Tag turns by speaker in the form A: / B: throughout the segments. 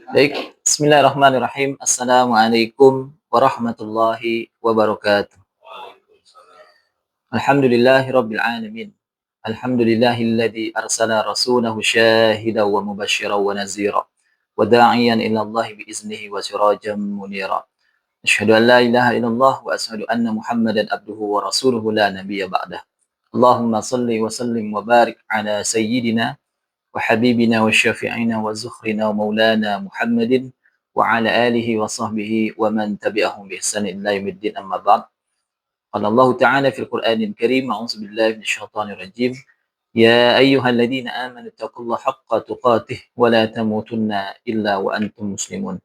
A: Baik, bismillahirrahmanirrahim. Assalamualaikum warahmatullahi wabarakatuh. Alhamdulillahi rabbil alamin. Alhamdulillahilladzi arsala rasulahu syahidan wa mubasysyiran wa nazira wa da'iyan ila Allah biiznihi wa sirajan munira. Asyhadu an la ilaha illallah wa asyhadu anna Muhammadan abduhu wa rasuluhu la nabiyya ba'dah. Allahumma salli wa sallim wa barik ala sayyidina وحبيبنا وشافعنا وزخرنا ومولانا محمد وعلى آله وصحبه ومن تبعهم بإحسان إلى يوم الدين أما بعد قال الله تعالى في القرآن الكريم أعوذ بالله من الشيطان الرجيم يا أيها الذين آمنوا اتقوا الله حق تقاته ولا تموتن إلا وأنتم مسلمون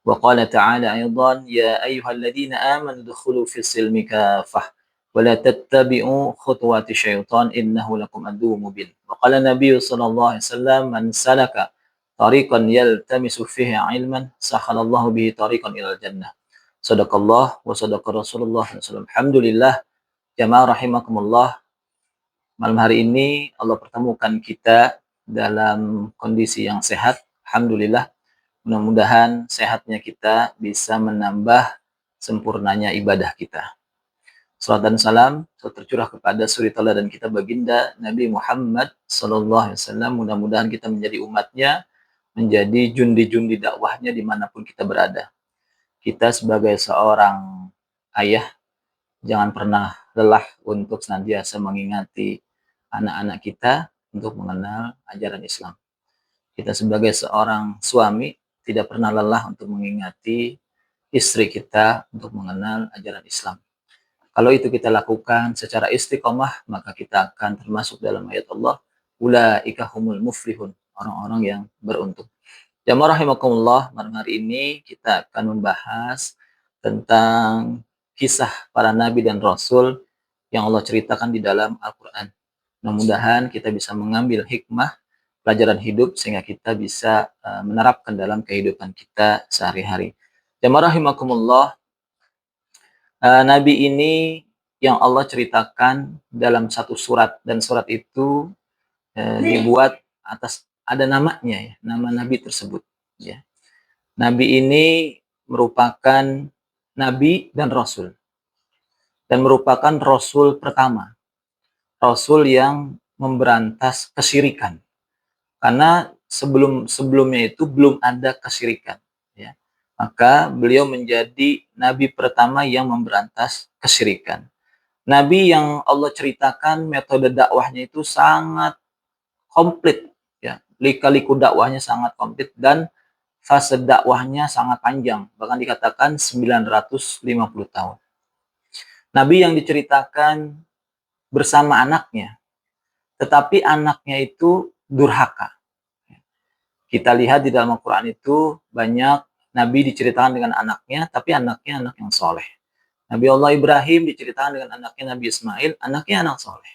A: وقال تعالى أيضا يا أيها الذين آمنوا ادخلوا في السلم كافة ولا تتبعوا خطوات الشيطان إنه لكم عدو مبين وقال النبي صلى الله عليه وسلم من سلك طريقا يلتمس فيه علما سهل الله به طريقا إلى الجنة صدق الله وصدق رسول الله صلى الله عليه وسلم. Alhamdulillah, jamaah rahimakumullah, malam hari ini Allah pertemukan kita dalam kondisi yang sehat. Alhamdulillah. Mudah-mudahan sehatnya kita bisa menambah sempurnanya ibadah kita. Salat dan salam tercurah kepada suri teladan kita baginda Nabi Muhammad sallallahu alaihi wasallam. Mudah-mudahan kita menjadi umatnya, menjadi jundi-jundi dakwahnya dimanapun kita berada. Kita sebagai seorang ayah, jangan pernah lelah untuk senantiasa mengingati anak-anak kita untuk mengenal ajaran Islam. Kita sebagai seorang suami tidak pernah lelah untuk mengingati istri kita untuk mengenal ajaran Islam. Kalau itu kita lakukan secara istiqomah, maka kita akan termasuk dalam ayat Allah, ulaika humul muflihun, orang-orang yang beruntung. Jamaah rahimakumullah, malam hari ini kita akan membahas tentang kisah para nabi dan rasul yang Allah ceritakan di dalam Al-Quran. Mudah-mudahan kita bisa mengambil hikmah pelajaran hidup sehingga kita bisa menerapkan dalam kehidupan kita sehari-hari. Jamaah rahimakumullah, nabi ini yang Allah ceritakan dalam satu surat, dan surat itu dibuat atas ada namanya ya, nama nabi tersebut ya. Nabi ini merupakan nabi dan rasul, dan merupakan rasul pertama, rasul yang memberantas kesyirikan. Karena sebelumnya itu belum ada kesyirikan ya. Maka beliau menjadi nabi pertama yang memberantas kesyirikan. Nabi yang Allah ceritakan metode dakwahnya itu sangat komplit ya. Lika-liku dakwahnya sangat komplit dan fase dakwahnya sangat panjang, bahkan dikatakan 950 tahun. Nabi yang diceritakan bersama anaknya, tetapi anaknya itu durhaka. Kita lihat di dalam Al-Quran itu banyak Nabi diceritakan dengan anaknya, tapi anaknya anak yang soleh. Nabi Allah Ibrahim diceritakan dengan anaknya Nabi Ismail, anaknya anak soleh.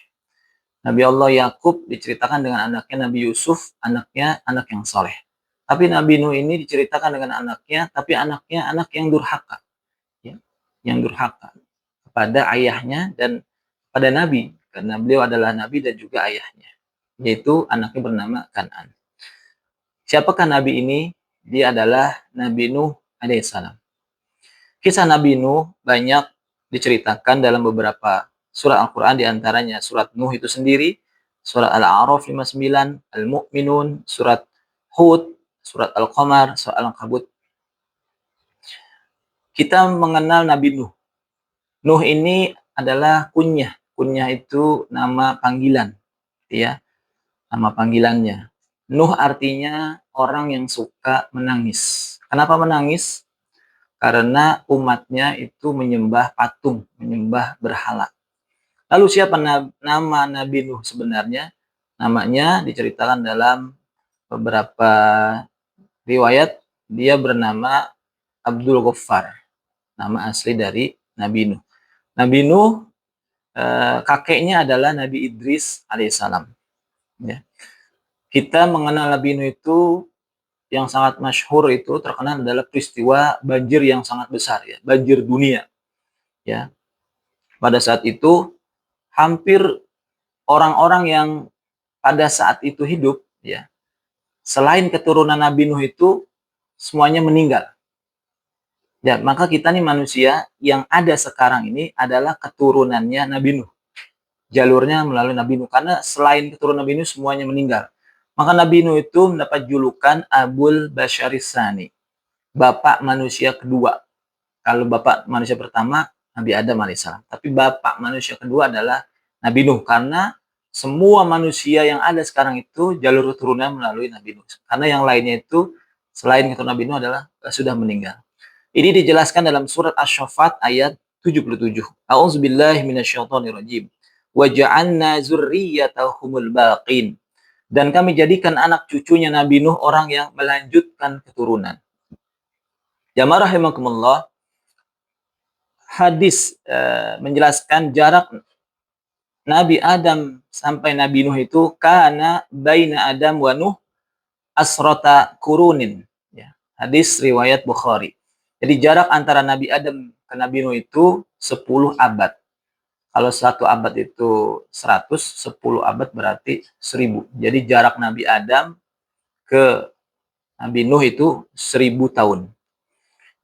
A: Nabi Allah Yakub diceritakan dengan anaknya Nabi Yusuf, anaknya anak yang soleh. Tapi Nabi Nuh ini diceritakan dengan anaknya, tapi anaknya anak yang durhaka. Ya, yang durhaka kepada ayahnya dan pada Nabi, karena beliau adalah Nabi dan juga ayahnya, yaitu anaknya bernama Kan'an. Siapakah Nabi ini? Dia adalah Nabi Nuh alaihissalam. Kisah Nabi Nuh banyak diceritakan dalam beberapa surat Al-Quran, diantaranya surat Nuh itu sendiri, surat Al-A'raf 59, Al-Mu'minun, surat Hud, surat Al-Qamar, surat Al-Ankabut. Kita mengenal Nabi Nuh. Nuh ini adalah kunyah. Kunyah itu nama panggilan, ya, nama panggilannya. Nuh artinya orang yang suka menangis. Kenapa menangis? Karena umatnya itu menyembah patung, menyembah berhala. Lalu siapa nama Nabi Nuh sebenarnya? Namanya diceritakan dalam beberapa riwayat, dia bernama Abdul Ghaffar. Nama asli dari Nabi Nuh. Nabi Nuh kakeknya adalah Nabi Idris alaihissalam. Ya. Kita mengenal Nabi Nuh itu yang sangat masyhur, itu terkenal adalah peristiwa banjir yang sangat besar ya, banjir dunia. Ya. Pada saat itu hampir orang-orang yang pada saat itu hidup ya, selain keturunan Nabi Nuh itu semuanya meninggal. Ya, maka kita nih manusia yang ada sekarang ini adalah keturunannya Nabi Nuh. Jalurnya melalui Nabi Nuh. Karena selain keturunan Nabi Nuh semuanya meninggal. Maka Nabi Nuh itu mendapat julukan Abul Basharis Tsani, bapak manusia kedua. Kalau bapak manusia pertama Nabi Adam alaihissalam, tapi bapak manusia kedua adalah Nabi Nuh, karena semua manusia yang ada sekarang itu jalur keturunan melalui Nabi Nuh. Karena yang lainnya itu selain keturunan Nabi Nuh adalah sudah meninggal. Ini dijelaskan dalam surat Asy-Syaffat ayat 77. A'udzubillahi minasyaitonirrajim. Wa ja'alna dzurriyyatahumul baqin. Dan kami jadikan anak cucunya Nabi Nuh orang yang melanjutkan keturunan. Jamaah rahimakumullah, hadis menjelaskan jarak Nabi Adam sampai Nabi Nuh itu kana baina Adam wa Nuh asrota kurunin. Ya, hadis riwayat Bukhari. Jadi jarak antara Nabi Adam ke Nabi Nuh itu 10 abad. Kalau 1 abad itu 100, 10 abad berarti 1000. Jadi jarak Nabi Adam ke Nabi Nuh itu 1000 tahun.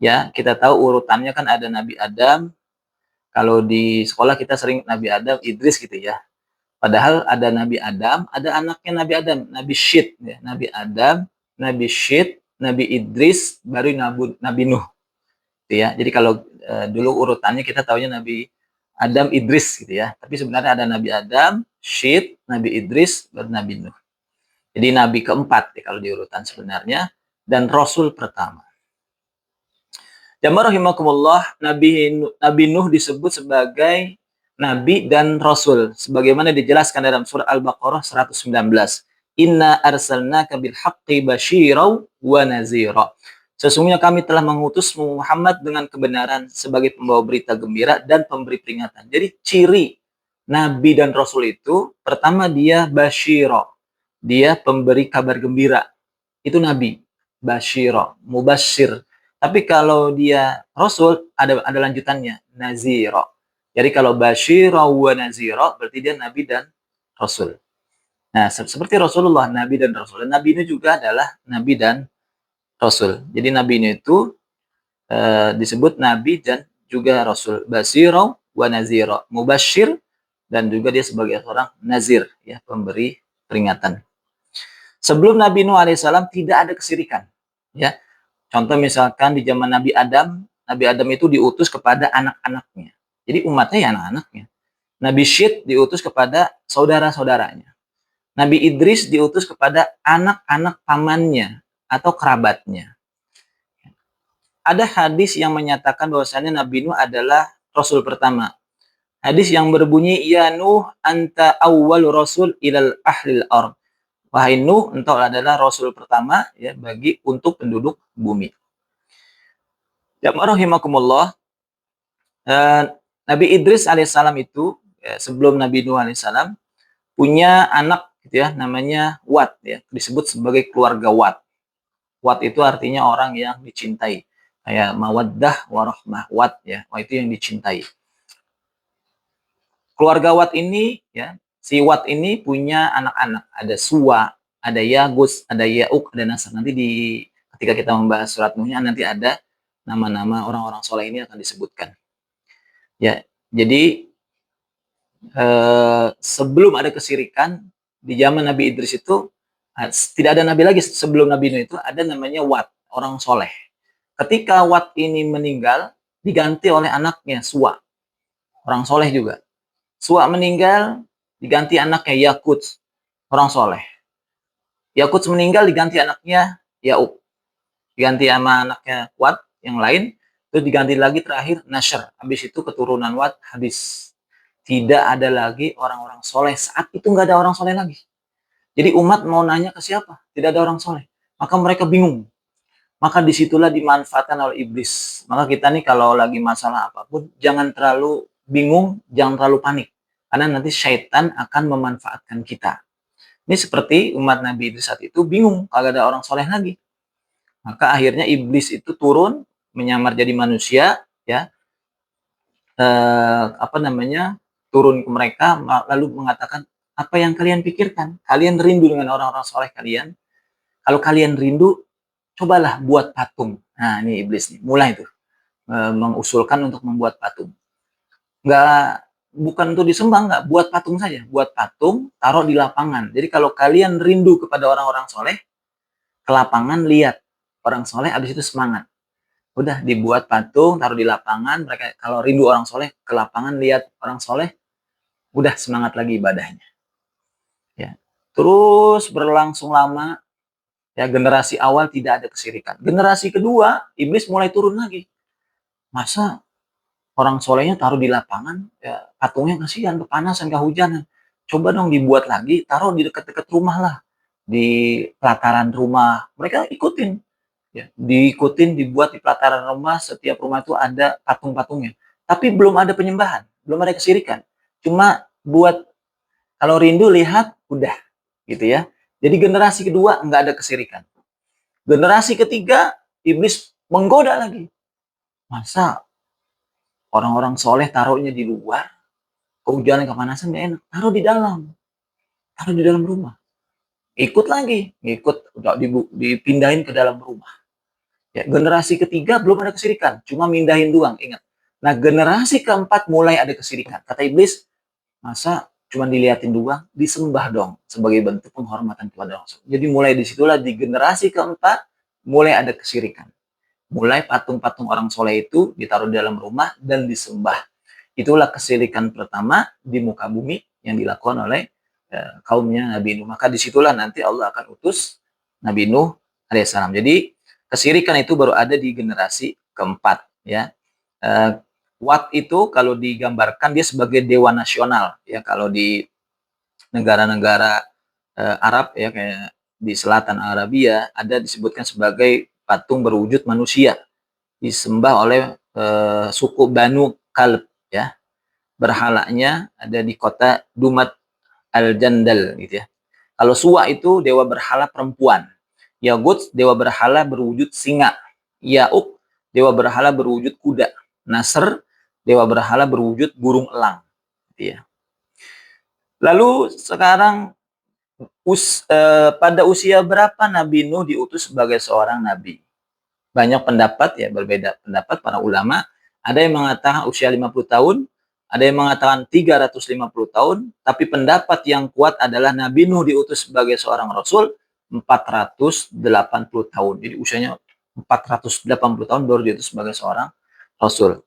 A: Ya, kita tahu urutannya kan ada Nabi Adam. Kalau di sekolah kita sering Nabi Adam, Idris gitu ya. Padahal ada Nabi Adam, ada anaknya Nabi Adam, Nabi Syed. Ya. Nabi Adam, Nabi Syed, Nabi Idris, baru Nabi Nuh. Gitu ya. Jadi kalau dulu urutannya kita tahunya Nabi Adam, Idris gitu ya. Tapi sebenarnya ada Nabi Adam, Syed, Nabi Idris, baru Nabi Nuh. Jadi Nabi keempat ya, kalau di urutan sebenarnya, dan Rasul pertama. Jamaah rahimakumullah, Nabi Nuh disebut sebagai Nabi dan Rasul. Sebagaimana dijelaskan dalam surah Al-Baqarah 119. Inna arsalnaka bil haqqi basyirau wa nazira. Sesungguhnya kami telah mengutus Muhammad dengan kebenaran sebagai pembawa berita gembira dan pemberi peringatan. Jadi ciri Nabi dan Rasul itu, pertama dia basyiro. Dia pemberi kabar gembira. Itu Nabi. Basyiro, mubasyir. Tapi kalau dia Rasul, ada lanjutannya, naziro. Jadi kalau basyiro wa naziro, berarti dia Nabi dan Rasul. Nah, seperti Rasulullah, Nabi dan Rasul. Dan Nabi ini juga adalah Nabi dan Rasul. Jadi Nabi ini itu disebut Nabi dan juga Rasul. Basyiro wa naziro. Mubasyir, dan juga dia sebagai seorang nazir, ya, pemberi peringatan. Sebelum Nabi Nuh alaihissalam tidak ada kesirikan. Ya, contoh misalkan di zaman Nabi Adam itu diutus kepada anak-anaknya. Jadi umatnya ya anak-anaknya. Nabi Syed diutus kepada saudara-saudaranya. Nabi Idris diutus kepada anak-anak pamannya atau kerabatnya. Ada hadis yang menyatakan bahwasanya Nabi Nuh adalah Rasul pertama. Hadis yang berbunyi, Ya Nuh anta awwal rasul ilal ahlil ard. Wahai Nuh, engkau adalah Rasul pertama ya bagi untuk penduduk bumi. Jamaah rahimakumullah, Nabi Idris alaihissalam itu ya, sebelum Nabi Nuh alaihissalam punya anak gitu ya, namanya Wat ya, disebut sebagai keluarga Wat. Wat itu artinya orang yang dicintai. Kayak mawaddah warahmah, Wat ya, itu yang dicintai. Keluarga Wat ini ya, si Wat ini punya anak-anak, ada Suwa, ada Yagus, ada Yauk, ada Nasr. Nanti ketika kita membahas surat Nuhnya nanti ada nama-nama orang-orang soleh ini akan disebutkan. Ya, jadi sebelum ada kesirikan di zaman Nabi Idris itu tidak ada nabi lagi. Sebelum Nabi Nuh itu ada namanya Wat, orang soleh. Ketika Wat ini meninggal, diganti oleh anaknya Suwa, orang soleh juga. Suwa meninggal, diganti anaknya Yakut, orang soleh. Yakut meninggal, diganti anaknya Yauk, diganti sama anaknya Wat yang lain, terus diganti lagi terakhir Nasr. Habis itu keturunan Wat habis. Tidak ada lagi orang-orang soleh. Saat itu nggak ada orang soleh lagi. Jadi umat mau nanya ke siapa? Tidak ada orang soleh. Maka mereka bingung. Maka disitulah dimanfaatkan oleh iblis. Maka kita nih kalau lagi masalah apapun, jangan terlalu bingung, jangan terlalu panik. Karena nanti syaitan akan memanfaatkan kita. Ini seperti umat Nabi Idris saat itu bingung, kagak ada orang soleh lagi. Maka akhirnya iblis itu turun, menyamar jadi manusia, ya, turun ke mereka, lalu mengatakan, apa yang kalian pikirkan? Kalian rindu dengan orang-orang soleh kalian? Kalau kalian rindu, cobalah buat patung. Nah, ini iblis nih, mulai tuh mengusulkan untuk membuat patung. Nggak, bukan untuk disembah, nggak, buat patung saja. Buat patung, taruh di lapangan. Jadi kalau kalian rindu kepada orang-orang soleh, ke lapangan lihat orang soleh, habis itu semangat. Udah dibuat patung, taruh di lapangan. Mereka kalau rindu orang soleh, ke lapangan lihat orang soleh, udah semangat lagi ibadahnya. Ya. Terus berlangsung lama, ya generasi awal tidak ada kesirikan. Generasi kedua, iblis mulai turun lagi. Masa orang solehnya taruh di lapangan, ya patungnya kasihan, kepanasan, kehujanan. Coba dong dibuat lagi, taruh di dekat-dekat rumah lah, di pelataran rumah. Mereka ikutin, ya, diikutin, dibuat di pelataran rumah. Setiap rumah itu ada patung-patungnya. Tapi belum ada penyembahan, belum ada kesirikan. Cuma buat kalau rindu lihat, udah, gitu ya. Jadi generasi kedua nggak ada kesirikan. Generasi ketiga, iblis menggoda lagi. Masa orang-orang soleh taruhnya di luar, kehujanan kepanasan nggak enak, taruh di dalam rumah. Ikut lagi, ikut, udah dipindahin ke dalam rumah. Ya, generasi ketiga belum ada kesirikan, cuma mindahin doang, ingat. Nah, generasi keempat mulai ada kesirikan. Kata iblis, masa cuma diliatin doang, disembah dong sebagai bentuk penghormatan kepada Rasul. Jadi mulai disitulah di generasi keempat mulai ada kesirikan. Mulai patung-patung orang soleh itu ditaruh di dalam rumah dan disembah. Itulah kesirikan pertama di muka bumi yang dilakukan oleh kaumnya Nabi Nuh. Maka disitulah nanti Allah akan utus Nabi Nuh alaihissalam. Jadi kesirikan itu baru ada di generasi keempat. Ya, Wat itu kalau digambarkan dia sebagai dewa nasional. Ya, kalau di negara-negara Arab, ya kayak di selatan Arabia, ada disebutkan sebagai patung berwujud manusia, disembah oleh suku Banu Kalb, ya. Berhalanya ada di kota Dumat Al-Jandal, gitu ya. Kalau Suwa itu dewa berhala perempuan. Yagut dewa berhala berwujud singa. Yauk dewa berhala berwujud kuda. Nasr dewa berhala berwujud burung elang, gitu ya. Lalu sekarang pada usia berapa Nabi Nuh diutus sebagai seorang nabi? Banyak pendapat, ya, berbeda pendapat para ulama. Ada yang mengatakan usia 50 tahun, ada yang mengatakan 350 tahun, tapi pendapat yang kuat adalah Nabi Nuh diutus sebagai seorang rasul 480 tahun. Jadi usianya 480 tahun baru diutus sebagai seorang rasul.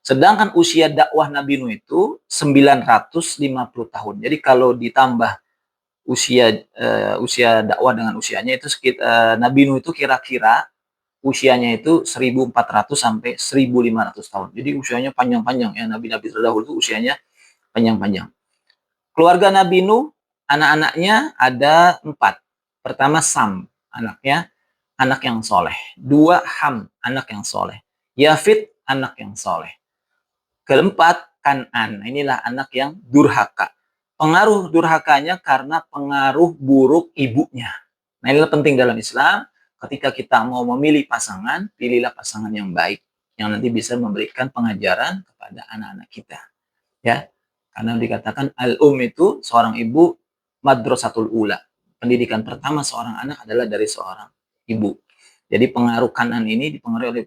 A: Sedangkan usia dakwah Nabi Nuh itu 950 tahun. Jadi kalau ditambah usia dakwah dengan usianya itu sekitar Nabi Nuh itu kira-kira usianya itu 1400 sampai 1500 tahun. Jadi usianya panjang-panjang, ya. Nabi-nabi terdahulu itu usianya panjang-panjang. Keluarga Nabi Nuh, anak-anaknya ada 4. Pertama Sam, anaknya anak yang soleh. 2 Ham, anak yang soleh. Yafid, anak yang soleh. Keempat Kanan, inilah anak yang durhaka. Pengaruh durhakanya karena pengaruh buruk ibunya. Nah, inilah penting dalam Islam. Ketika kita mau memilih pasangan, pilihlah pasangan yang baik, yang nanti bisa memberikan pengajaran kepada anak-anak kita. Ya, karena dikatakan al-um itu seorang ibu madrasatul ula. Pendidikan pertama seorang anak adalah dari seorang ibu. Jadi pengaruh Kanan ini dipengaruhi oleh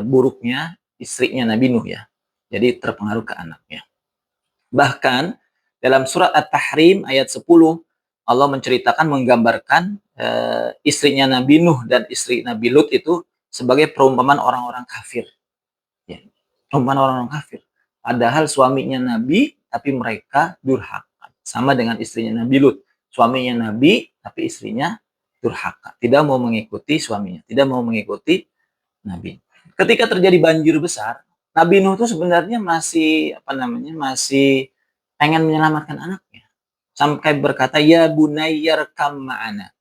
A: buruknya istrinya Nabi Nuh, ya. Jadi terpengaruh ke anaknya. Bahkan dalam surat At-Tahrim ayat 10 Allah menceritakan, menggambarkan istrinya Nabi Nuh dan istri Nabi Lut itu sebagai perumpamaan orang-orang kafir. Ya, perumpamaan orang-orang kafir. Padahal suaminya Nabi, tapi mereka durhaka. Sama dengan istrinya Nabi Lut. Suaminya Nabi, tapi istrinya durhaka. Tidak mau mengikuti suaminya. Tidak mau mengikuti Nabi. Ketika terjadi banjir besar, Nabi Nuh itu sebenarnya masih pengen menyelamatkan anaknya. Sampai berkata, ya bunayyar kam ma'ana.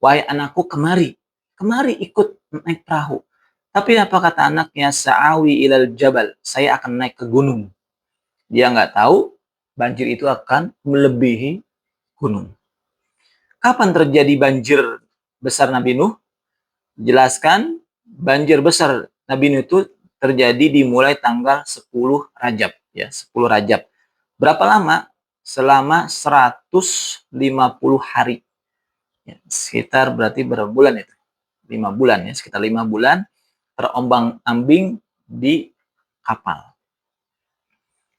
A: Wahai anakku, kemari ikut naik perahu. Tapi apa kata anaknya? Sa'awi ilal jabal, saya akan naik ke gunung. Dia nggak tahu banjir itu akan melebihi gunung. Kapan terjadi banjir besar Nabi Nuh? Jelaskan, banjir besar Nabi Nuh itu terjadi dimulai tanggal 10 Rajab, ya, 10 Rajab. Berapa lama? Selama 150 hari. Ya, sekitar berarti berapa bulan itu? 5 bulan ya, sekitar 5 bulan terombang-ambing di kapal.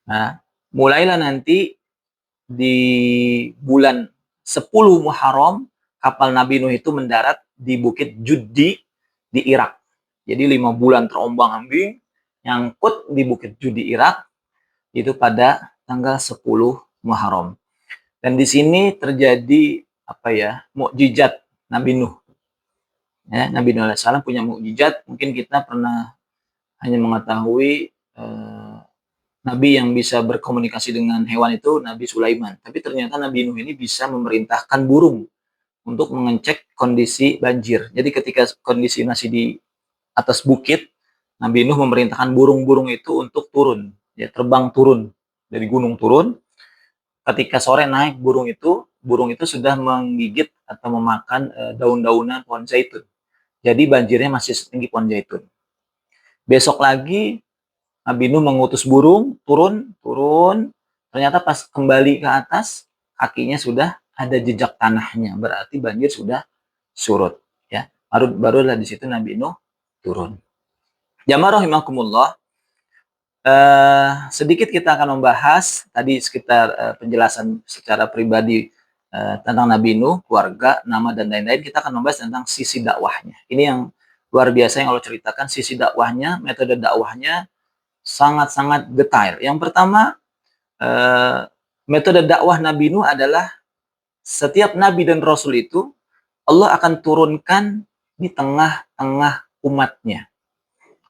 A: Nah, mulailah nanti di bulan 10 Muharram kapal Nabi Nuh itu mendarat di Bukit Judi di Irak. Jadi 5 bulan terombang-ambing nyangkut di Bukit Judi Irak itu pada tanggal 10 Muharram. Dan di sini terjadi mukjizat Nabi Nuh. Ya, Nabi Nuh alaihissalam punya mukjizat. Mungkin kita pernah hanya mengetahui Nabi yang bisa berkomunikasi dengan hewan itu Nabi Sulaiman. Tapi ternyata Nabi Nuh ini bisa memerintahkan burung untuk mengecek kondisi banjir. Jadi ketika kondisi masih di atas bukit, Nabi Nuh memerintahkan burung-burung itu untuk turun, ya terbang turun dari gunung turun. Ketika sore naik burung itu sudah menggigit atau memakan daun-daunan pohon zaitun. Jadi banjirnya masih setinggi pohon zaitun. Besok lagi Nabi Nuh mengutus burung turun. Ternyata pas kembali ke atas kakinya sudah ada jejak tanahnya, berarti banjir sudah surut. Ya, barulah di situ Nabi Nuh turun. Jamaah rahimakumullah. Sedikit kita akan membahas tadi sekitar penjelasan secara pribadi tentang Nabi Nuh, keluarga, nama dan lain-lain. Kita akan membahas tentang sisi dakwahnya. Ini yang luar biasa yang Allah ceritakan, sisi dakwahnya, metode dakwahnya sangat-sangat detail. Yang pertama, metode dakwah Nabi Nuh adalah setiap nabi dan rasul itu Allah akan turunkan di tengah-tengah umatnya.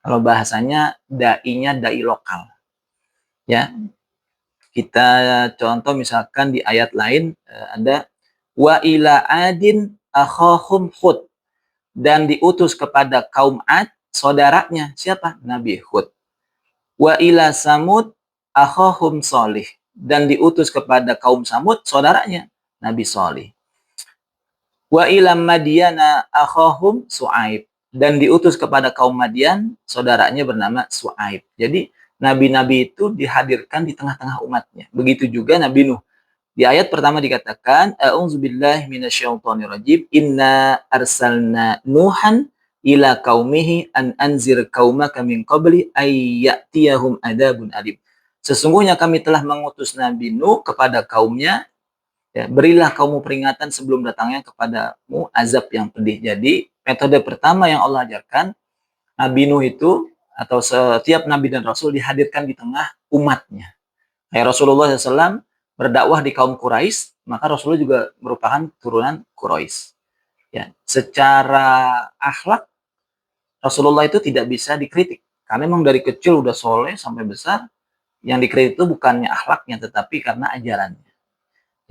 A: Kalau bahasanya dai-nya dai lokal. Ya. Kita contoh misalkan di ayat lain ada wa ila adin akhahum Hud, dan diutus kepada kaum Ad saudaranya siapa? Nabi Hud. Wa ila Samud akhahum Salih, dan diutus kepada kaum Samud saudaranya Nabi Salih. Wa ila Madyana akhahum Su'aib, dan diutus kepada kaum Madian saudaranya bernama Su'aib. Jadi nabi-nabi itu dihadirkan di tengah-tengah umatnya. Begitu juga Nabi Nuh. Di ayat pertama dikatakan a'udzubillahi minasyaitonirrajim inna arsalna nuhan ila qaumihi an anzir qaumaka min qabli ay ya'tiyahum adzabun alim. Sesungguhnya kami telah mengutus Nabi Nuh kepada kaumnya, ya, berilah kaummu peringatan sebelum datangnya kepadamu azab yang pedih. Jadi metode pertama yang Allah ajarkan, Nabi Nuh itu atau setiap nabi dan rasul dihadirkan di tengah umatnya. Kayak Rasulullah SAW berdakwah di kaum Quraisy, maka Rasulullah juga merupakan turunan Quraisy. Ya, secara akhlak Rasulullah itu tidak bisa dikritik karena memang dari kecil udah soleh sampai besar. Yang dikritik itu bukannya akhlaknya tetapi karena ajarannya.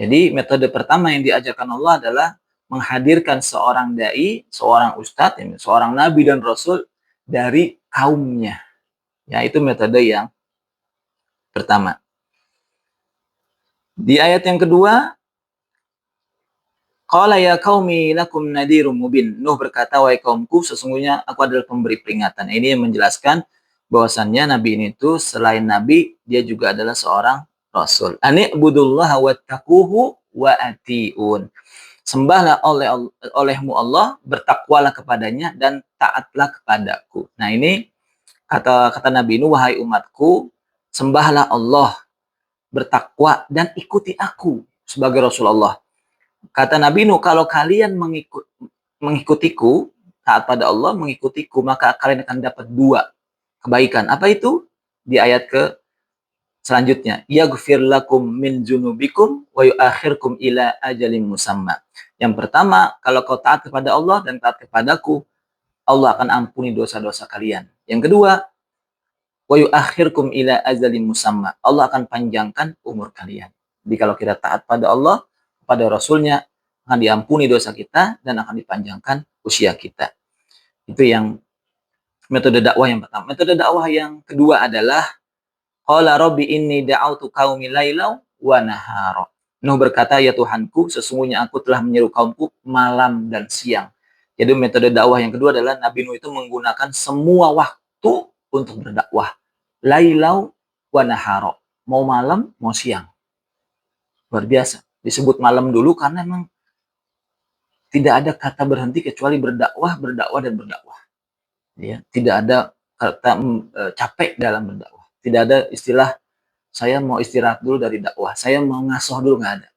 A: Jadi metode pertama yang diajarkan Allah adalah menghadirkan seorang dai, seorang ustadz, seorang nabi dan rasul dari kaumnya. Ya, itu metode yang pertama. Di ayat yang kedua, qala ya qaumi lakum nadhirum mubin. Nuh berkata, wahai kaumku, sesungguhnya aku adalah pemberi peringatan. Ini yang menjelaskan bahwasannya nabi ini itu selain nabi, dia juga adalah seorang rasul. Ani'budullaha wattaquhu wa ati'un. Sembahlah olehmu Allah, bertakwalah kepadanya dan taatlah kepadaku. Nah, ini kata Nabi Nuh, wahai umatku, sembahlah Allah, bertakwa dan ikuti aku sebagai Rasulullah. Kata Nabi Nuh, kalau kalian mengikutiku, taat pada Allah, mengikutiku, maka kalian akan dapat 2 kebaikan. Apa itu? Di ayat ke selanjutnya, yaghfir lakum min dzunubikum wa yu'akhirkum ila ajalin musamma. Yang pertama, kalau kau taat kepada Allah dan taat kepadaku, Allah akan ampuni dosa-dosa kalian. Yang kedua, wa yu'akhirkum ila ajalin musamma. Allah akan panjangkan umur kalian. Jadi kalau kita taat pada Allah, pada Rasulnya, akan diampuni dosa kita dan akan dipanjangkan usia kita. Itu yang metode dakwah yang pertama. Metode dakwah yang kedua adalah qala rabbi inni da'autu qaumi lailau wa nahara. Nuh berkata, ya Tuhanku, sesungguhnya aku telah menyeru kaumku malam dan siang. Jadi metode dakwah yang kedua adalah Nabi Nuh itu menggunakan semua waktu untuk berdakwah. Lailau wa nahara. Mau malam, mau siang. Luar biasa. Disebut malam dulu karena memang Tidak ada kata berhenti kecuali berdakwah, berdakwah dan berdakwah. Ya, tidak ada kata capek dalam berdakwah. Tidak ada istilah saya mau istirahat dulu dari dakwah, saya mau ngasoh dulu, nggak ada.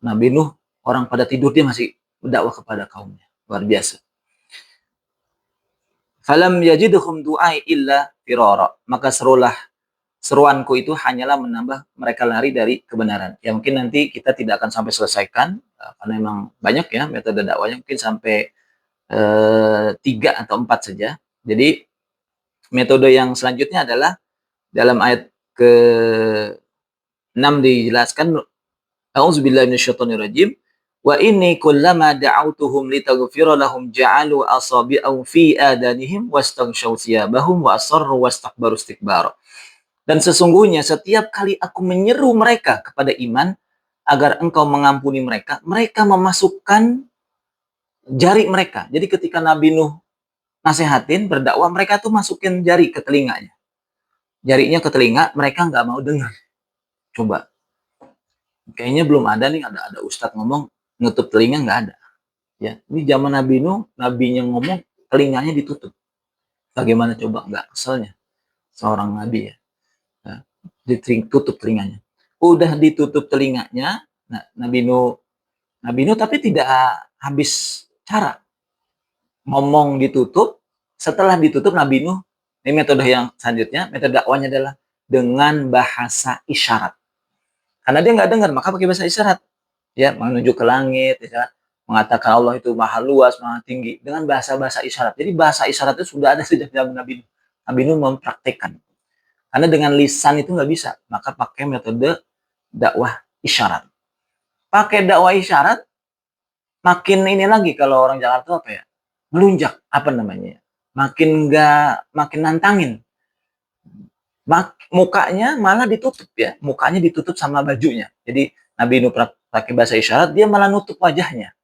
A: Nabi Nuh orang pada tidur dia masih berdakwah kepada kaumnya. Luar biasa. Falam yajidhum du'ai illa firara. Maka seruanku itu hanyalah menambah mereka lari dari kebenaran. Ya mungkin nanti kita tidak akan sampai selesaikan karena memang banyak ya metode dakwahnya, mungkin sampai 3 atau 4 saja. Jadi metode yang selanjutnya adalah dalam ayat ke-6 dijelaskan, A'udzubillahi minasyaitonirrajim. Wa inni kullama da'awtuhum litaghfira lahum ja'alu asabi'ahum fi adanihim wastaghshaw thiyabahum wa asarru wastakbaru istikbara. Dan sesungguhnya setiap kali aku menyeru mereka kepada iman agar engkau mengampuni mereka, mereka memasukkan jari mereka. Jadi ketika Nabi Nuh nasehatin berdakwah, mereka tuh masukin jari ke telinganya. Jarinya ke telinga, mereka nggak mau dengar. Coba. Kayaknya belum ada nih, ada ustadz ngomong nutup telinga, nggak ada. Ya, ini zaman Nabi Nuh, nabinya ngomong telinganya ditutup. Bagaimana coba nggak keselnya seorang nabi ya? Nah, ditutup telinganya. Udah ditutup telinganya, nah, Nabi Nuh tapi tidak habis cara. Ngomong ditutup, setelah ditutup Nabi Nuh, ini metode yang selanjutnya, metode dakwahnya adalah dengan bahasa isyarat. Karena dia nggak dengar, maka pakai bahasa isyarat. Ya, menunjuk ke langit, ya, mengatakan Allah itu maha luas, maha tinggi, dengan bahasa-bahasa isyarat. Jadi bahasa isyarat itu sudah ada sejak zaman Nabi Nuh. Nabi Nuh mempraktekkan. Karena dengan lisan itu nggak bisa, maka pakai metode dakwah isyarat. Pakai dakwah isyarat, makin ini lagi kalau orang Jakarta apa ya? Melunjak, apa namanya? Makin nantangin. Mukanya malah ditutup ya, mukanya ditutup sama bajunya. Jadi Nabi Nuh pakai bahasa isyarat, dia malah nutup wajahnya.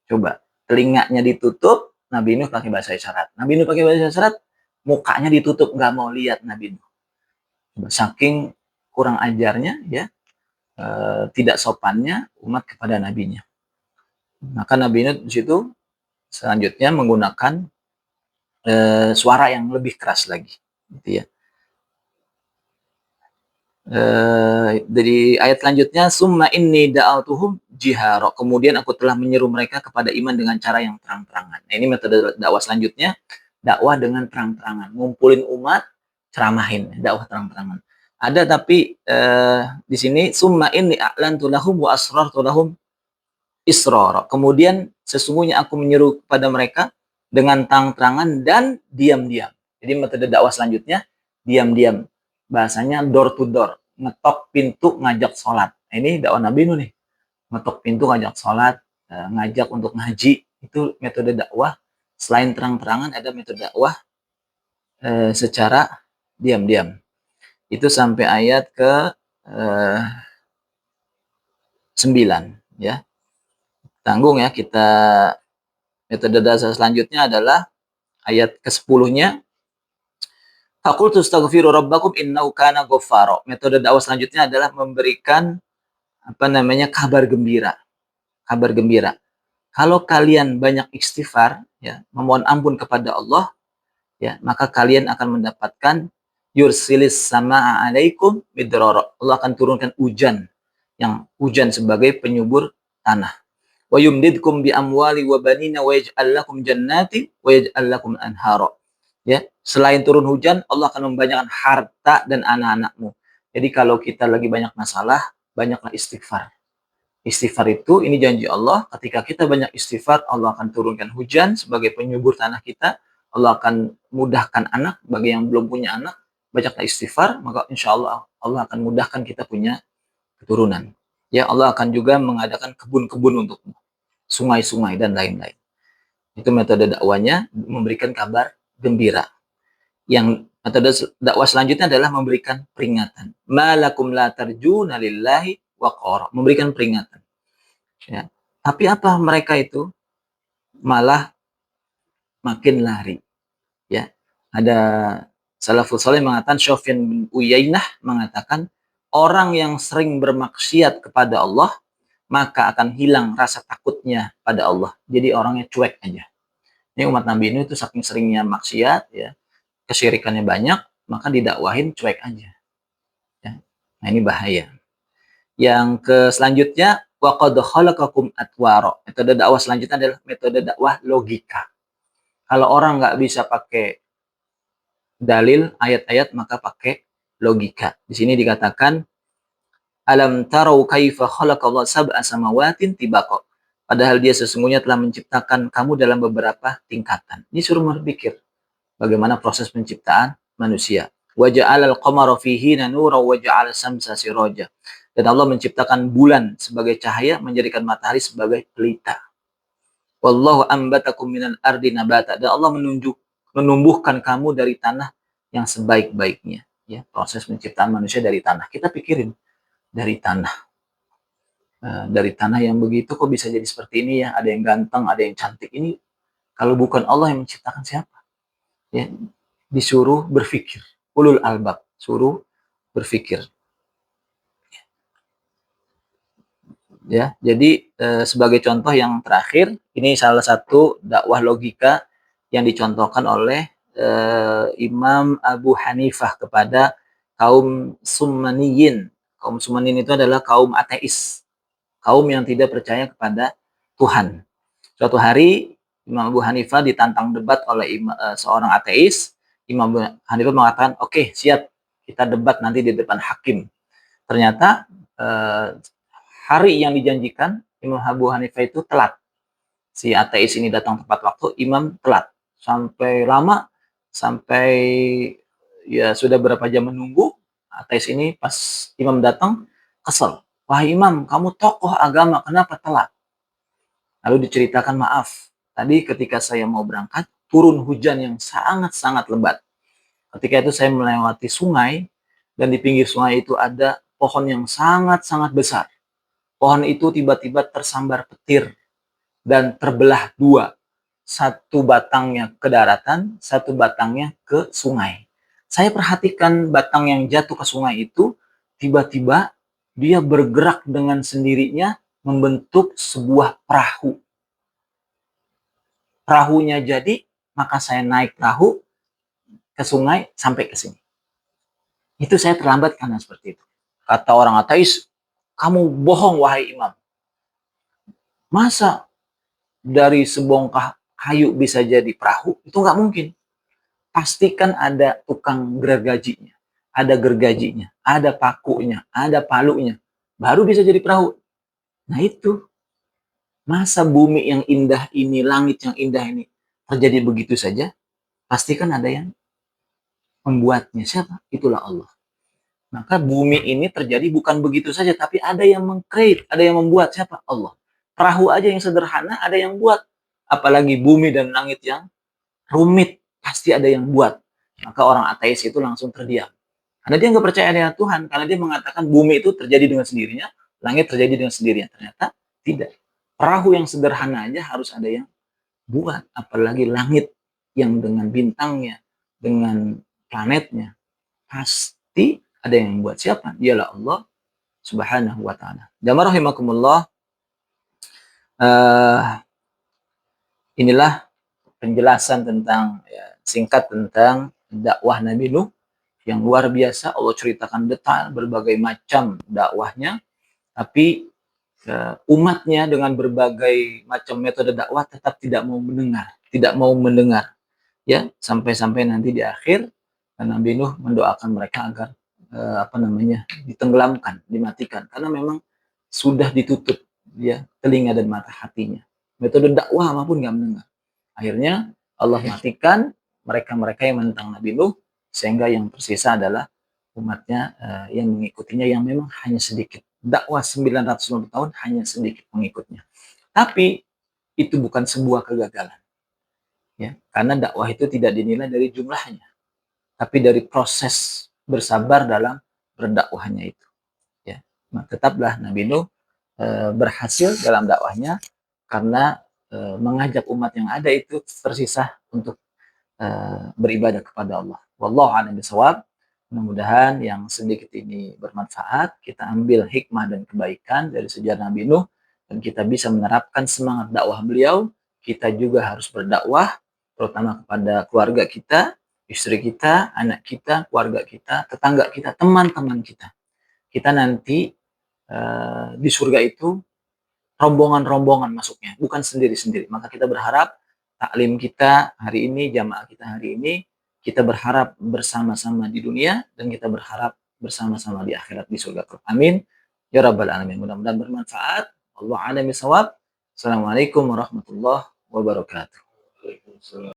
A: Coba, telinganya ditutup, Nabi Nuh pakai bahasa isyarat. Nabi Nuh pakai bahasa isyarat, mukanya ditutup, nggak mau lihat Nabi Nuh. Saking kurang ajarnya ya, tidak sopannya umat kepada nabinya. Maka Nabi Nuh di situ selanjutnya menggunakan suara yang lebih keras lagi, gitu ya. Dari ayat selanjutnya, summa inni da'autuhum jihara. Kemudian aku telah menyeru mereka kepada iman dengan cara yang terang-terangan. Nah, ini metode dakwah selanjutnya, dakwah dengan terang-terangan, ngumpulin umat, ceramahin, dakwah terang-terangan. Ada tapi di sini summa inni a'lantu lahum wa asrartu lahum israr. Kemudian sesungguhnya aku menyeru kepada mereka dengan terang-terangan dan diam-diam. Jadi metode dakwah selanjutnya diam-diam. Bahasanya door to door, ngetok pintu ngajak sholat. Nah, ini dakwah Nabi Nuh nih, ngetok pintu ngajak sholat, ngajak untuk ngaji. Itu metode dakwah. Selain terang-terangan ada metode dakwah secara diam-diam. Itu sampai ayat ke 9 ya. Tanggung ya, kita metode dasar selanjutnya adalah ayat ke-10-nya. Faqultu astaghfiru rabbakum innahu kana ghaffara. Metode dakwah selanjutnya adalah memberikan kabar gembira. Kabar gembira. Kalau kalian banyak istighfar ya, memohon ampun kepada Allah ya, maka kalian akan mendapatkan yursilis samaa alaikum midrara. Allah akan turunkan hujan sebagai penyubur tanah. Wa yumdidkum bi amwali wa banina wa yaj'al lakum jannati wa yaj'al lakum anhara. Ya, selain turun hujan, Allah akan membanyakan harta dan anak-anakmu. Jadi kalau kita lagi banyak masalah, banyaklah istighfar. Istighfar itu, ini janji Allah, ketika kita banyak istighfar, Allah akan turunkan hujan sebagai penyubur tanah kita. Allah akan mudahkan anak, bagi yang belum punya anak, banyaklah istighfar, maka insya Allah, Allah akan mudahkan kita punya keturunan. Ya, Allah akan juga mengadakan kebun-kebun untukmu, sungai-sungai, dan lain-lain. Itu metode dakwanya, memberikan kabar gembira. Yang metode dakwah selanjutnya adalah memberikan peringatan. Malakum la tarjuna lillahi waqara. Memberikan peringatan. Ya. Tapi apa mereka itu? Malah makin lari. Ya. Ada salafus saleh mengatakan, Sufyan bin Uyainah mengatakan, orang yang sering bermaksiat kepada Allah, maka akan hilang rasa takutnya pada Allah. Jadi orangnya cuek aja. Ini umat Nabi Nuh itu saking seringnya maksiat, ya, kesyirikannya banyak, maka didakwahin cuek aja. Ya. Nah ini bahaya. Yang ke selanjutnya, waqad khalaqakum atwara. Metode dakwah selanjutnya adalah metode dakwah logika. Kalau orang nggak bisa pakai dalil, ayat-ayat, maka pakai logika. Di sini dikatakan, alam tarau kaifa khalaqallahu sab'a samawatin tibaqa. Padahal dia sesungguhnya telah menciptakan kamu dalam beberapa tingkatan. Ini suruh berpikir bagaimana proses penciptaan manusia. Wa ja'alal qamara fihi nuran wa ja'ala samsa siraja. Dan Allah menciptakan bulan sebagai cahaya, menjadikan matahari sebagai pelita. Wallahu ambatakum minal ardi nabata. Dan Allah menumbuhkan kamu dari tanah yang sebaik-baiknya. Ya, proses penciptaan manusia dari tanah. Kita pikirin, dari tanah. Dari tanah yang begitu kok bisa jadi seperti ini ya, ada yang ganteng, ada yang cantik. Ini kalau bukan Allah yang menciptakan siapa? Ya, disuruh berpikir. Ulul albab, suruh berpikir. Ya, jadi sebagai contoh yang terakhir, ini salah satu dakwah logika yang dicontohkan oleh Imam Abu Hanifah kepada kaum Sumaniyin. Kaum Sumaniyin itu adalah kaum ateis, kaum yang tidak percaya kepada Tuhan. Suatu hari Imam Abu Hanifah ditantang debat oleh seorang ateis. Imam Abu Hanifah mengatakan, oke, siap, kita debat nanti di depan hakim. Ternyata hari yang dijanjikan Imam Abu Hanifah itu telat. Si ateis ini datang tepat waktu, Imam telat. Sampai lama, sampai ya sudah berapa jam menunggu. Ateis ini pas Imam datang, kesel. Wah Imam, kamu tokoh agama, kenapa telat? Lalu diceritakan, maaf, tadi ketika saya mau berangkat, turun hujan yang sangat-sangat lebat. Ketika itu saya melewati sungai, dan di pinggir sungai itu ada pohon yang sangat-sangat besar. Pohon itu tiba-tiba tersambar petir dan terbelah dua. Satu batangnya ke daratan, satu batangnya ke sungai. Saya perhatikan batang yang jatuh ke sungai itu, tiba-tiba dia bergerak dengan sendirinya membentuk sebuah perahu. Perahunya jadi, maka saya naik perahu ke sungai sampai ke sini. Itu saya terlambat karena seperti itu. Kata orang ateis, kamu bohong wahai imam. Masa dari sebongkah kayu bisa jadi perahu? Itu nggak mungkin. Pastikan ada tukang gergajinya, ada gergajinya, ada pakunya, ada palunya, baru bisa jadi perahu. Nah itu, masa bumi yang indah ini, langit yang indah ini terjadi begitu saja? Pastikan ada yang membuatnya. Siapa? Itulah Allah. Maka bumi ini terjadi bukan begitu saja, tapi ada yang meng-create, ada yang membuat. Siapa? Allah. Perahu aja yang sederhana ada yang buat. Apalagi bumi dan langit yang rumit, pasti ada yang buat. Maka orang ateis itu langsung terdiam. Karena dia nggak percaya dengan Tuhan, karena dia mengatakan bumi itu terjadi dengan sendirinya, langit terjadi dengan sendirinya. Ternyata tidak. Perahu yang sederhana aja harus ada yang buat. Apalagi langit yang dengan bintangnya, dengan planetnya. Pasti ada yang membuat. Siapa? Dialah Allah Subhanahu wa ta'ala. Jamaah rahimakumullah, inilah penjelasan tentang singkat tentang dakwah Nabi Nuh yang luar biasa. Allah ceritakan detail berbagai macam dakwahnya, tapi umatnya dengan berbagai macam metode dakwah tetap tidak mau mendengar, ya, sampai nanti di akhir Nabi Nuh mendoakan mereka agar ditenggelamkan, dimatikan, karena memang sudah ditutup ya telinga dan mata hatinya. Metode dakwah apapun nggak mendengar. Akhirnya Allah matikan mereka-mereka yang menentang Nabi Nuh, sehingga yang tersisa adalah umatnya yang mengikutinya, yang memang hanya sedikit. Dakwah 950 tahun hanya sedikit pengikutnya. Tapi itu bukan sebuah kegagalan. Ya, karena dakwah itu tidak dinilai dari jumlahnya, tapi dari proses bersabar dalam berdakwahnya itu. Ya, nah, tetaplah Nabi Nuh berhasil dalam dakwahnya karena mengajak umat yang ada itu tersisa untuk beribadah kepada Allah. Wallahu a'lam bishawab. Mudah-mudahan yang sedikit ini bermanfaat. Kita ambil hikmah dan kebaikan dari sejarah Nabi Nuh dan kita bisa menerapkan semangat dakwah beliau, kita juga harus berdakwah, terutama kepada keluarga kita, istri kita, anak kita, keluarga kita, tetangga kita, teman-teman kita. Kita nanti di surga itu rombongan-rombongan masuknya, bukan sendiri-sendiri. Maka kita berharap taklim kita hari ini, jamaah kita hari ini, kita berharap bersama-sama di dunia dan kita berharap bersama-sama di akhirat di surga. Amin. Ya Rabbal Alamin. Mudah-mudahan bermanfaat. Allah a'lam bishawab. Assalamualaikum warahmatullahi wabarakatuh.